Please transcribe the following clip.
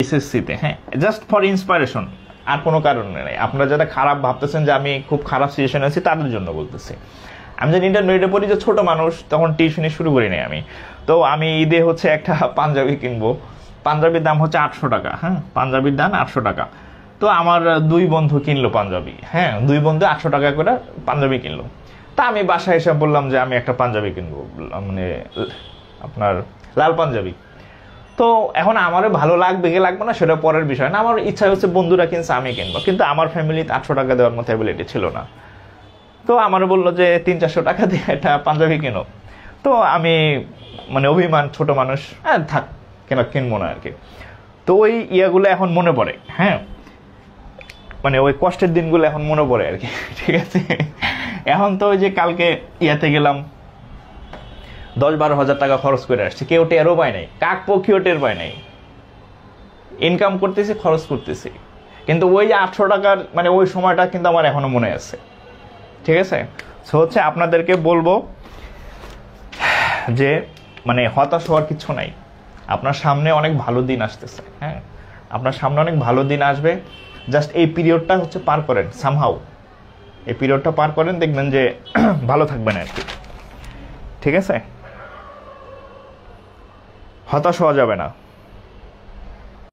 এসএসসিতে, হ্যাঁ, just for inspiration, আর কোনো কারণ নেই। আপনারা যারা খারাপ ভাবতেছেন যে আমি খুব খারাপ সিচুয়েশনে আছি তাদের জন্য বলতেছি। আমি যখন ইন্টারমিডিয়েটে পড়ি, যে ছোটো মানুষ, তখন টিউশনি শুরু করি নাই আমি। তো আমি ঈদে হচ্ছে একটা পাঞ্জাবি কিনবো, পাঞ্জাবির দাম হচ্ছে 800 টাকা, হ্যাঁ, পাঞ্জাবির দাম 800 টাকা। তো আমার 2 বন্ধু কিনলো পাঞ্জাবি, হ্যাঁ, 2 বন্ধু 800 টাকা করে পাঞ্জাবি কিনলো। তা আমি বাসায় এসে বললাম যে আমি একটা পাঞ্জাবি কিনবো, মানে আপনার লাল পাঞ্জাবি। তো এখন আমারও ভালো লাগবে কি লাগবে না সেটা পরের বিষয় না, আমার ইচ্ছা হচ্ছে বন্ধুরা কিনছে আমি কিনবো, কিন্তু আমার ফ্যামিলিতে 800 টাকা দেওয়ার মতো অ্যাবিলিটি ছিল না। তো আমার বললো যে 300-400 টাকা দিয়ে একটা পাঞ্জাবি কিনো। তো আমি মানে অভিমান, ছোট মানুষ, হ্যাঁ থাক, কেন কিনবো না আর কি। তো ওই ইয়াগুলো এখন মনে পড়ে, হ্যাঁ, মানে ওই কষ্টের দিনগুলো এখন মনে পড়ে আর কি, ঠিক আছে। এখন তো ওই যে কালকে ইয়াতে গেলাম, 10-12 হাজার টাকা খরচ করে আসছে, কেউ টেরও পায় নাই, কাক পক্ষীও টের পায় নাই। ইনকাম করতেছি, খরচ করতেছি, কিন্তু ওই যে 800 টাকার মানে ওই সময়টা কিন্তু আমার এখনো মনে আছে, ঠিক আছে। সো হচ্ছে আপনাদেরকে বলবো যে মানে হতাশ হওয়ার কিছু নাই, আপনার সামনে অনেক ভালো দিন আসতেছে, হ্যাঁ, আপনার সামনে অনেক ভালো দিন আসবে। জাস্ট এই পিরিয়ডটা হচ্ছে পার করেন, সামহাউ এই পিরিয়ডটা পার করেন, দেখবেন যে ভালো থাকবেন আর কি, ঠিক আছে। হতাশ হওয়া যাবে না।